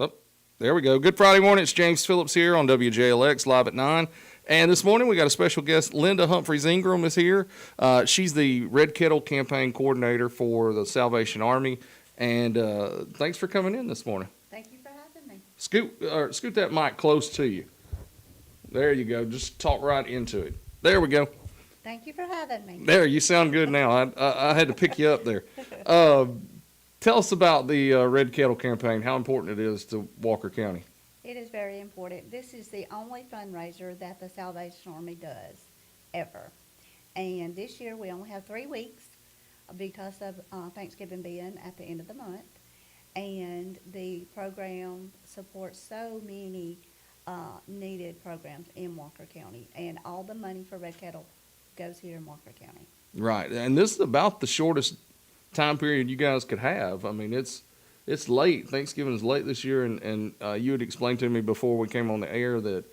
Oh, there we go. Good Friday morning. It's James Phillips here on WJLX live at 9. And this morning we got a special guest. Linda Humphries Ingram is here. She's the Red Kettle campaign coordinator for the Salvation Army. And thanks for coming in this morning. Thank you for having me. Scoot that mic close to you. There you go. Just talk right into it. There we go. Thank you for having me. There, you sound good now. I had to pick you up there. Tell us about the Red Kettle campaign, how important it is to Walker County. It is very important. This is the only fundraiser that the Salvation Army does, ever. And this year we only have 3 weeks because of Thanksgiving being at the end of the month. And the program supports so many needed programs in Walker County. And all the money for Red Kettle goes here in Walker County. Right, and this is about the shortest time period you guys could have. I mean, it's late. Thanksgiving is late this year, and you had explained to me before we came on the air that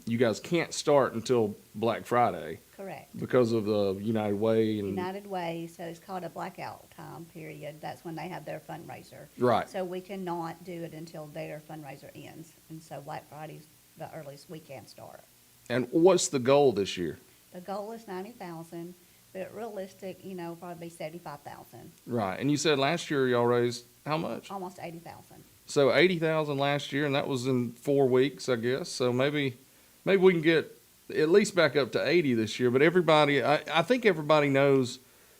you guys can't start until Black Friday. Correct. Because of the United Way. And United Way, so it's called a blackout time period. That's when they have their fundraiser. Right. So we cannot do it until their fundraiser ends, and so Black Friday's the earliest we can start. And what's the goal this year? The goal is 90,000, but realistic, probably 75,000. Right, and you said last year y'all raised how much? Almost 80,000. So 80,000 last year, and that was in 4 weeks, I guess. So maybe we can get at least back up to 80 this year. But everybody, I think everybody knows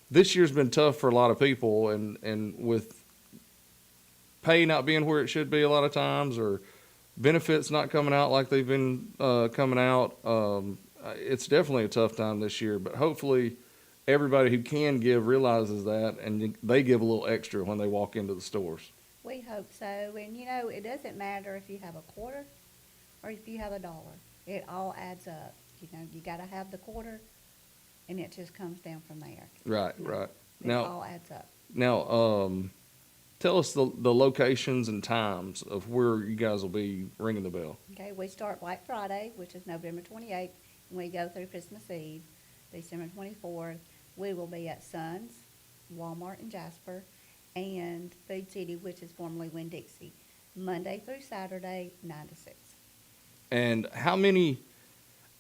this year's been tough for a lot of people, and with pay not being where it should be a lot of times, or benefits not coming out like they've been coming out. It's definitely a tough time this year, but hopefully everybody who can give realizes that, and they give a little extra when they walk into the stores. We hope so. And, it doesn't matter if you have a quarter or if you have $1. It all adds up. You got to have the quarter, and it just comes down from there. Right. It all adds up. Now, tell us the locations and times of where you guys will be ringing the bell. Okay, we start Black Friday, which is November 28th, and we go through Christmas Eve, December 24th. We will be at Sun's, Walmart in Jasper, and Food City, which is formerly Winn-Dixie, Monday through Saturday, 9 to 6. And how many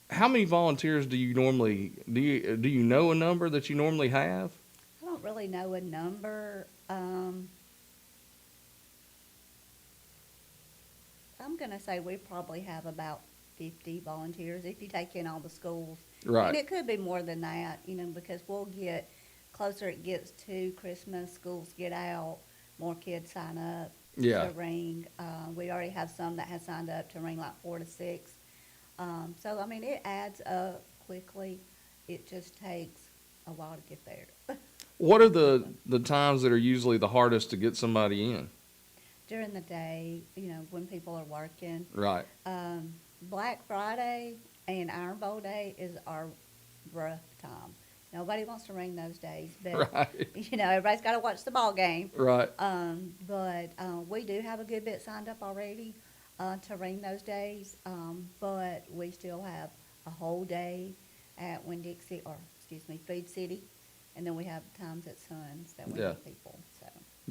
volunteers do you normally do you know a number that you normally have? I don't really know a number. I'm going to say we probably have about 50 volunteers if you take in all the schools. Right. And it could be more than that, because we'll get closer it gets to Christmas, schools get out, more kids sign up to ring. We already have some that have signed up to ring like 4 to 6. So, it adds up quickly. It just takes a while to get there. What are the times that are usually the hardest to get somebody in? During the day, when people are working. Right. Black Friday and Iron Bowl Day is our rough time. Nobody wants to ring those days, but Right. Everybody's got to watch the ball game. Right. But we do have a good bit signed up already to ring those days. But we still have a whole day at Winn-Dixie, Food City, and then we have times at Sun's that we have people.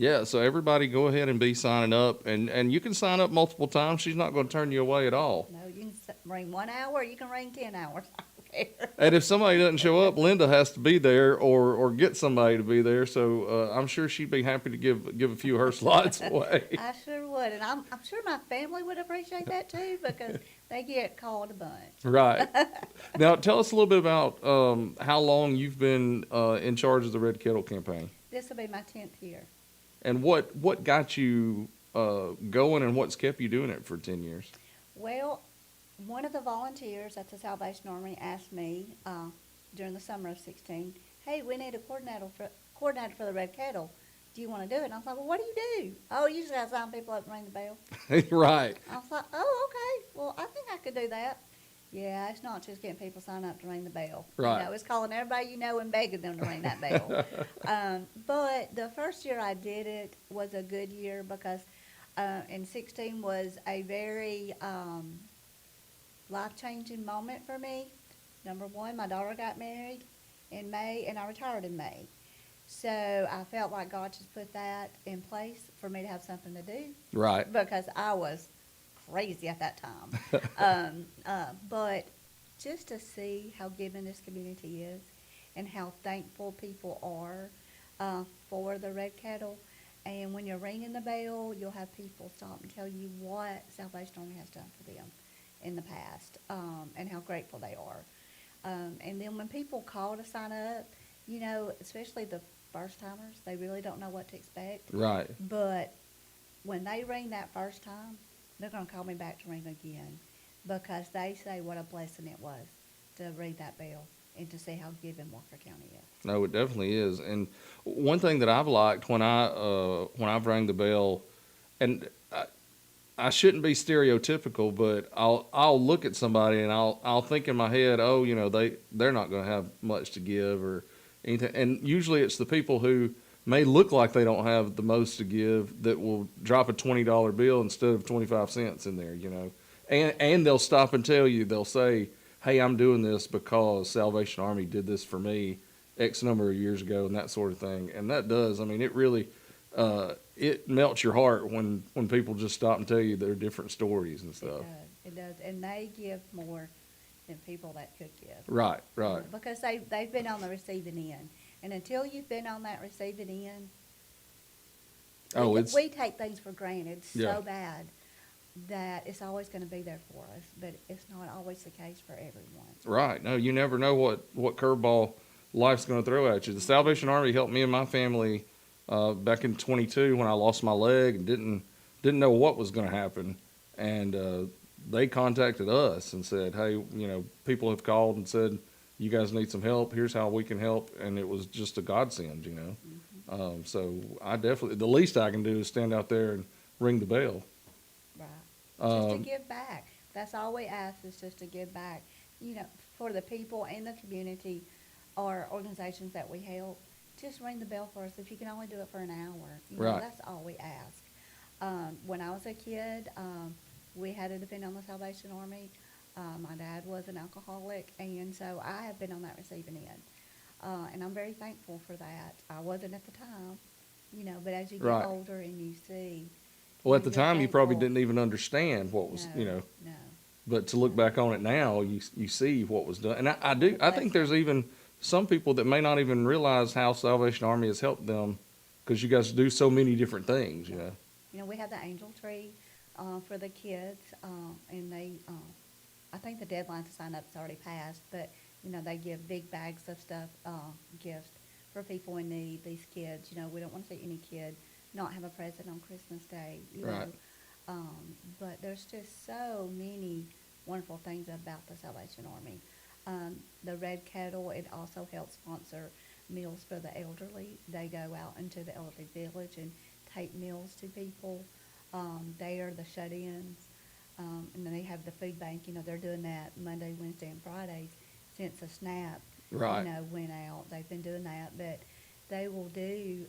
Yeah, so everybody go ahead and be signing up, and you can sign up multiple times. She's not going to turn you away at all. No, you can ring 1 hour, or you can ring 10 hours. I don't care. And if somebody doesn't show up, Linda has to be there or get somebody to be there. So I'm sure she'd be happy to give a few of her slots away. I sure would, and I'm sure my family would appreciate that too, because they get called a bunch. Right. Now, tell us a little bit about how long you've been in charge of the Red Kettle campaign. This will be my 10th year. And what got you going, and what's kept you doing it for 10 years? Well, one of the volunteers at the Salvation Army asked me during the summer of 16, hey, we need a coordinator for the Red Kettle. Do you want to do it? And I was like, well, what do you do? Oh, you just got to sign people up and ring the bell. Right. I was like, oh, okay. Well, I think I could do that. Yeah, it's not just getting people signed up to ring the bell. Right. It's calling everybody and begging them to ring that bell. But the first year I did it was a good year because in 16 was a very life-changing moment for me. Number one, my daughter got married in May, and I retired in May. So I felt like God just put that in place for me to have something to do Right. because I was crazy at that time. But just to see how giving this community is and how thankful people are for the red kettle. And when you're ringing the bell, you'll have people stop and tell you what Salvation Army has done for them in the past and how grateful they are. And then when people call to sign up, especially the first timers, they really don't know what to expect. Right. But when they ring that first time, they're going to call me back to ring again because they say what a blessing it was to ring that bell and to see how giving Walker County is. No, it definitely is. And one thing that I've liked when I've rang the bell, and I shouldn't be stereotypical, but I'll look at somebody and I'll think in my head, oh, they're not going to have much to give or anything. And usually it's the people who may look like they don't have the most to give that will drop a $20 bill instead of 25 cents in there. And they'll stop and tell you, they'll say, hey, I'm doing this because Salvation Army did this for me X number of years ago and that sort of thing. And that does, I mean, it really, it melts your heart when people just stop and tell you their different stories and stuff. It does. And they give more than people that could give. Right, right. Because they've been on the receiving end. And until you've been on that receiving end, we take things for granted so bad that it's always going to be there for us, but it's not always the case for everyone. Right. No, you never know what curveball life's going to throw at you. The Salvation Army helped me and my family back in 22 when I lost my leg and didn't know what was going to happen, and they contacted us and said, hey, people have called and said, you guys need some help. Here's how we can help, and it was just a godsend. Mm-hmm. So I definitely, the least I can do is stand out there and ring the bell. Right. Just to give back. That's all we ask is just to give back. For the people in the community or organizations that we help, just ring the bell for us. If you can only do it for an hour, Right. That's all we ask. When I was a kid, we had to depend on the Salvation Army. My dad was an alcoholic, and so I have been on that receiving end. And I'm very thankful for that. I wasn't at the time, but as you get Right. older and you see. Well, at the you're time, you probably thankful. didn't even understand what was, No. But to look back on it now, you see what was done, and I think there's even some people that may not even realize how Salvation Army has helped them, because you guys do so many different things. We have the angel tree for the kids, and they. I think the deadline to sign up has already passed, but they give big bags of stuff, gifts for people in need. These kids, we don't want to see any kid not have a present on Christmas Day. Right. But there's just so many wonderful things about the Salvation Army. The Red Kettle, it also helps sponsor meals for the elderly. They go out into the elderly village and take meals to people. They are the shut-ins. And then they have the food bank. They're doing that Monday, Wednesday, and Fridays since the SNAP, Right. went out. They've been doing that, but they will do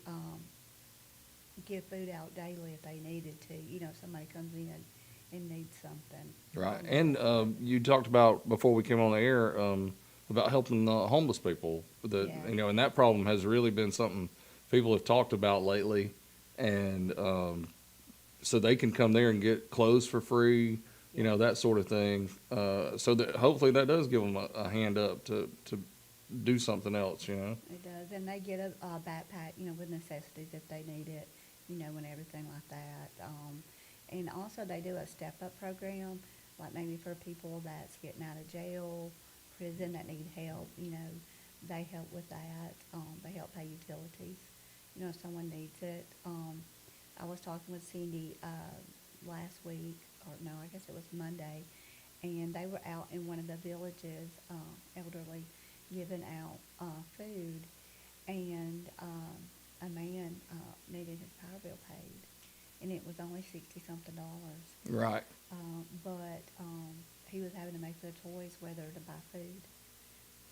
give food out daily if they needed to. If somebody comes in and needs something. Right. And you talked about before we came on the air about helping the homeless people. And that problem has really been something people have talked about lately, and so they can come there and get clothes for free, that sort of thing. So that hopefully that does give them a hand up to do something else. It does, and they get a backpack, with necessities if they need it, and everything like that. And also they do a step-up program, like maybe for people that's getting out of jail, prison, that need help. They help with that. They help pay utilities, if someone needs it. I was talking with Cindy last week, or no, I guess it was Monday, and they were out in one of the villages, elderly, giving out food, and a man needed his power bill paid, and it was only $60-something. Right. But he was having to make the choice whether to buy food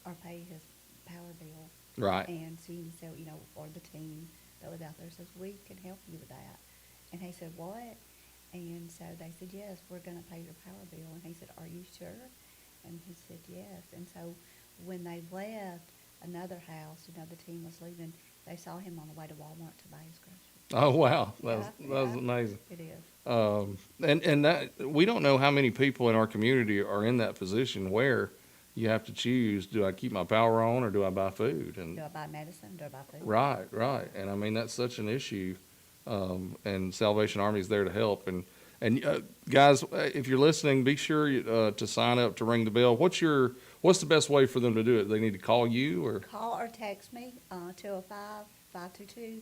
or pay his power bill. Right. And Cindy said, or the team that was out there says, we can help you with that. And he said, what? And so they said, yes, we're going to pay your power bill. And he said, are you sure? And he said, yes. And so when they left, another house, the team was leaving. They saw him on the way to Walmart to buy his groceries. Oh, wow. Yeah, That was yeah, amazing. it is. And that we don't know how many people in our community are in that position where you have to choose, do I keep my power on or do I buy food? And Do I buy medicine? Do I buy food? right, right. And I mean, that's such an issue. And Salvation Army is there to help. And guys, if you're listening, be sure to sign up to ring the bell. What's the best way for them to do it? They need to call you or? Call or text me, 205-522-3675.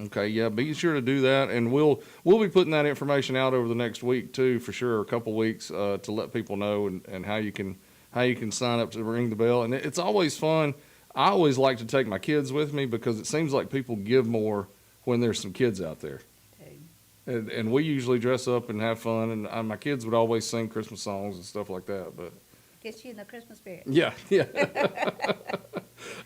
Okay, yeah, be sure to do that, and we'll be putting that information out over the next week too, for sure, a couple weeks, to let people know and how you can sign up to ring the bell. And it's always fun. I always like to take my kids with me because it seems like people give more when there's some kids out there. And we usually dress up and have fun, and my kids would always sing Christmas songs and stuff like that. But Gets you in the Christmas spirit. yeah, yeah.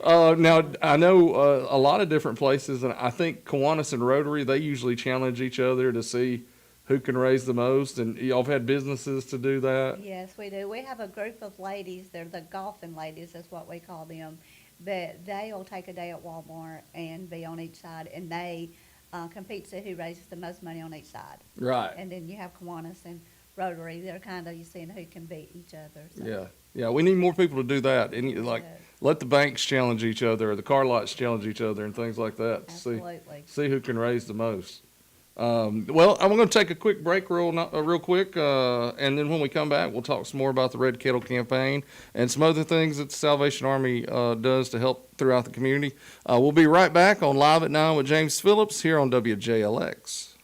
Now, I know a lot of different places, and I think Kiwanis and Rotary, they usually challenge each other to see who can raise the most, and y'all have had businesses to do that. Yes, we do. We have a group of ladies, they're the golfing ladies, is what we call them, but they'll take a day at Walmart and be on each side, and they compete to see who raises the most money on each side. Right. And then you have Kiwanis and Rotary, they're kind of, you seeing who can beat each other. So. Yeah. Yeah, we need more people to do that. And let the banks challenge each other, or the car lots challenge each other, and things like that. To Absolutely. see who can raise the most. Well, I'm going to take a quick break real quick, and then when we come back, we'll talk some more about the Red Kettle campaign and some other things that the Salvation Army does to help throughout the community. We'll be right back on Live at 9 with James Phillips here on WJLX.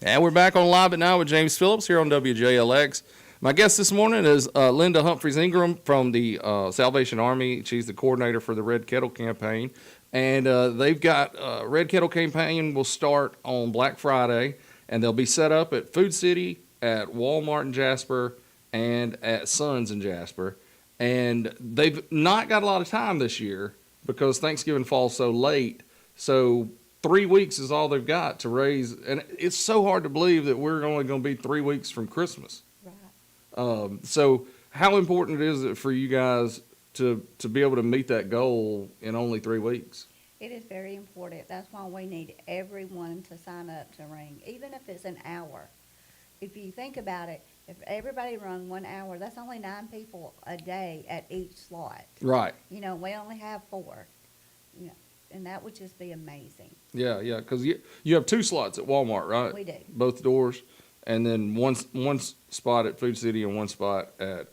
And we're back on Live at 9 with James Phillips here on WJLX. My guest this morning is Linda Humphries Ingram from the Salvation Army. She's the coordinator for the Red Kettle campaign. And they've got Red Kettle campaign will start on Black Friday, and they'll be set up at Food City, at Walmart in Jasper, and at Sons in Jasper. and they've not got a lot of time this year because Thanksgiving falls so late. So 3 weeks is all they've got to raise, and it's so hard to believe that we're only going to be 3 weeks from Christmas. Right. So how important is it for you guys to be able to meet that goal in only 3 weeks? It is very important. That's why we need everyone to sign up to ring, even if it's an hour. If you think about it, if everybody run 1 hour, that's only 9 people a day at each slot. Right. You know, we only have 4. You know, and that would just be amazing. Yeah, yeah, because you have 2 slots at Walmart, right? We do. Both doors, and then one spot at Food City and one spot at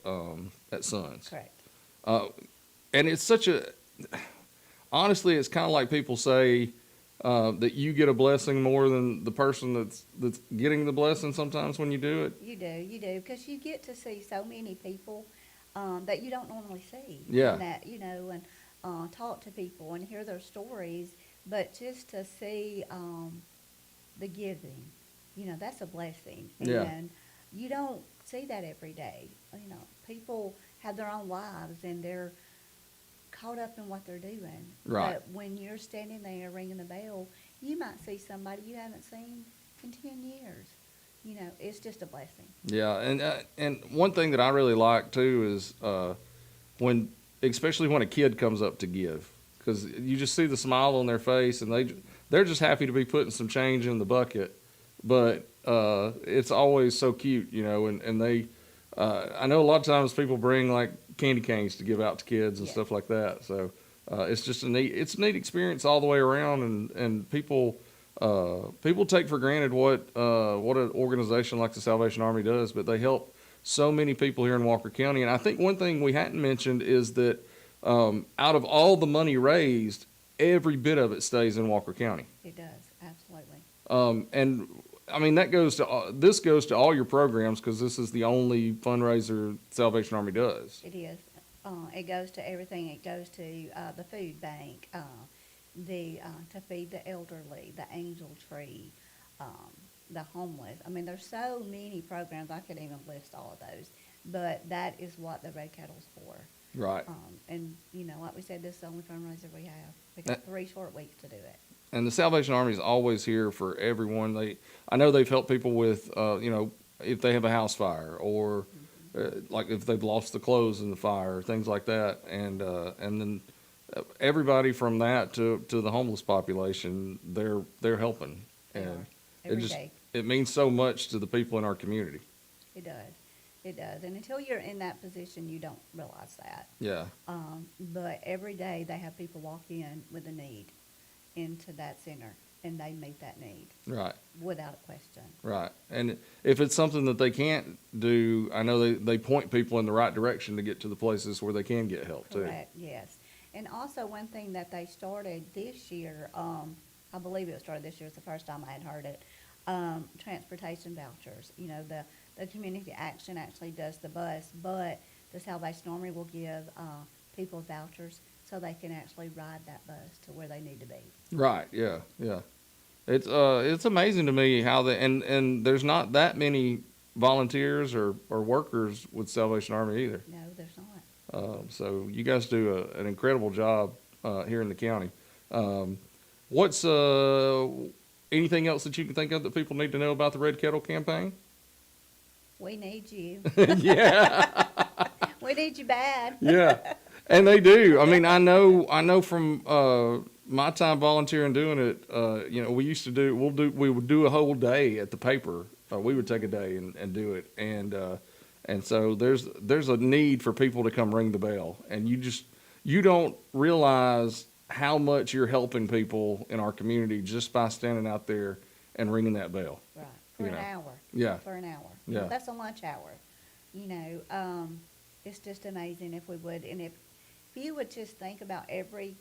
Suns. Correct. And it's such a honestly, it's kind of like people say that you get a blessing more than the person that's getting the blessing sometimes when you do it. You do, because you get to see so many people that you don't normally see. Yeah. And that, you know, and talk to people and hear their stories, but just to see the giving, you know, that's a blessing. Yeah. And you don't see that every day. You know, people have their own lives and they're caught up in what they're doing. Right. But when you're standing there ringing the bell, you might see somebody you haven't seen in 10 years. You know, it's just a blessing. Yeah, and one thing that I really like too is especially when a kid comes up to give, because you just see the smile on their face, and they're just happy to be putting some change in the bucket. But it's always so cute, you know, and they I know a lot of times people bring like candy canes to give out to kids and stuff like that. So it's just a neat experience all the way around, and people take for granted what an organization like the Salvation Army does, but they help so many people here in Walker County. And I think one thing we hadn't mentioned is that out of all the money raised, every bit of it stays in Walker County. It does, absolutely. And I mean, this goes to all your programs, because this is the only fundraiser Salvation Army does. It is. It goes to everything. It goes to the food bank, to feed the elderly, the Angel Tree, the homeless. I mean, there's so many programs. I couldn't even list all of those. But that is what the Red Kettle's for. Right. And, you know, like we said, this is the only fundraiser we have. We got 3 short weeks to do it. And the Salvation Army is always here for everyone. I know they've helped people with, you know, if they have a house fire, or like if they've lost the clothes in the fire, things like that. And then everybody from that to the homeless population, they're helping. And Every day. it means so much to the people in our community. It does. It does. And until you're in that position, you don't realize that. Yeah. But every day they have people walk in with a need into that center, and they meet that need. Right. Without a question. Right. And if it's something that they can't do, I know they point people in the right direction to get to the places where they can get help too. Correct, yes. And also one thing that they started this year, I believe it started this year, it's the first time I had heard it, transportation vouchers. You know, the community action actually does the bus, but the Salvation Army will give people vouchers so they can actually ride that bus to where they need to be. Right. Yeah. Yeah. It's amazing to me how and there's not that many volunteers or workers with Salvation Army either. No, there's not. So you guys do an incredible job here in the county. What's anything else that you can think of that people need to know about the Red Kettle campaign? We need you. Yeah. We need you bad. Yeah. And they do. I mean, I know from my time volunteering doing it. You know, we would do a whole day at the paper. We would take a day and do it, and so there's a need for people to come ring the bell, and you don't realize how much you're helping people in our community just by standing out there and ringing that bell. Right. For an hour. Yeah. For an hour. Yeah. That's a lunch hour. You know, it's just amazing if we would, and if you would just think about every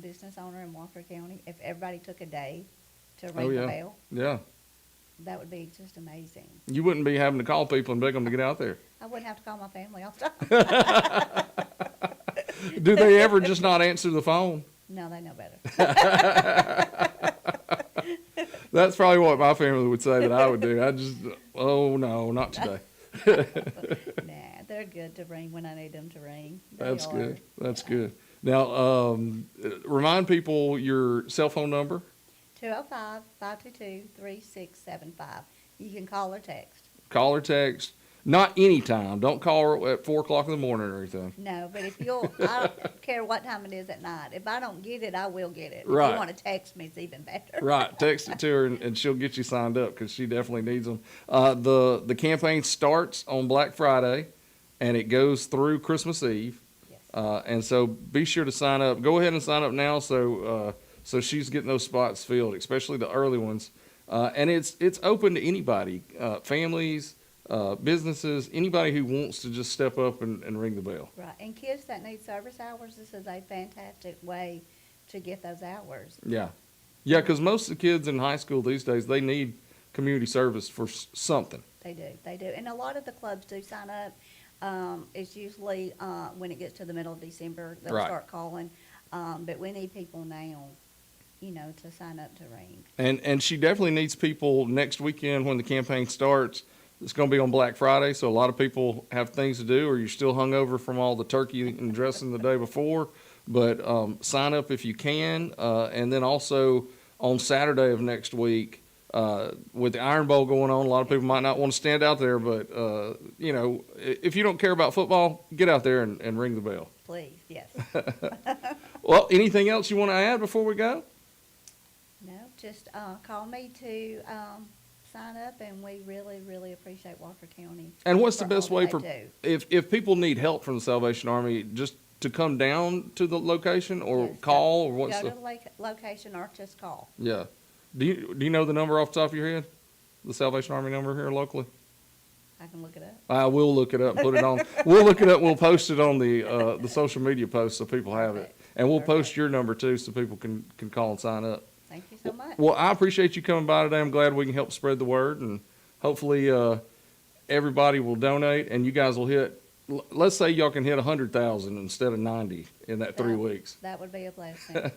business owner in Walker County, if everybody took a day to ring the bell, Yeah. that would be just amazing. You wouldn't be having to call people and beg them to get out there. I wouldn't have to call my family all the time. Do they ever just not answer the phone? No, they know better. That's probably what my family would say that I would do. Oh no, not today. Nah, they're good to ring when I need them to ring. That's good. That's good. Now, remind people your cell phone number. 205-522-3675. You can call or text. Call or text. Not anytime. Don't call her at 4 o'clock in the morning or anything. No, but if you'll, I don't care what time it is at night. If I don't get it, I will get it. Right. If you want to text me, it's even better. Right. Text it to her, and she'll get you signed up because she definitely needs them. The campaign starts on Black Friday, and it goes through Christmas Eve. Yes. And so be sure to sign up. Go ahead and sign up now so she's getting those spots filled, especially the early ones. And it's open to anybody, families, businesses, anybody who wants to just step up and ring the bell. Right. And kids that need service hours, this is a fantastic way to get those hours. Yeah. Yeah, because most of the kids in high school these days, they need community service for something. They do. They do. And a lot of the clubs do sign up. It's usually when it gets to the middle of December, they'll Right. start calling. But we need people now, to sign up to ring. And she definitely needs people next weekend when the campaign starts. It's going to be on Black Friday, so a lot of people have things to do, or you're still hungover from all the turkey and dressing the day before. But sign up if you can. And then also on Saturday of next week, with the Iron Bowl going on, a lot of people might not want to stand out there. But, if you don't care about football, get out there and ring the bell. Please, yes. Well, anything else you want to add before we go? No, just call me to sign up, and we really, really appreciate Walker County. And what's the for best all way that for, they if people need help from the Salvation Army, just to come down to the location or Yes, call, or what's Go the? to the location or just call. Yeah. Do you know the number off the top of your head? The Salvation Army number here locally? I can look it up. I will look it up and put it on. We'll look it up. We'll post it on the social media post so people have it. Perfect. And we'll post Perfect. your number too so people can call and sign up. Thank you so much. Well, I appreciate you coming by today. I'm glad we can help spread the word, and hopefully everybody will donate and you guys will hit, let's say y'all can hit 100,000 instead of 90 in that 3 weeks. That would be a blessing.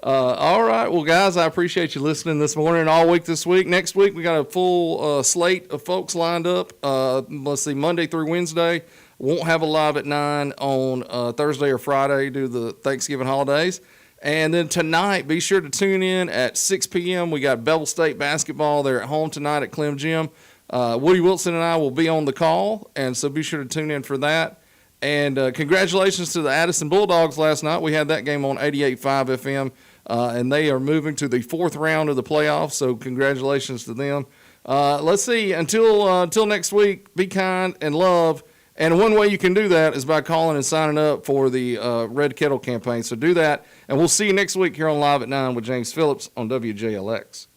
All right. Well, guys, I appreciate you listening this morning and all week this week. Next week, we got a full slate of folks lined up. Let's see, Monday through Wednesday. Won't have a live at 9 on Thursday or Friday due to the Thanksgiving holidays. And then tonight, be sure to tune in at 6 p.m. We got Bevel State basketball. They're at home tonight at Clem Gym. Woody Wilson and I will be on the call, and so be sure to tune in for that. And congratulations to the Addison Bulldogs last night. We had that game on 88.5 FM, and they are moving to the 4th round of the playoffs, so congratulations to them. Let's see, until next week, be kind and love. And one way you can do that is by calling and signing up for the Red Kettle campaign. So do that, and we'll see you next week here on Live at 9 with James Phillips on WJLX.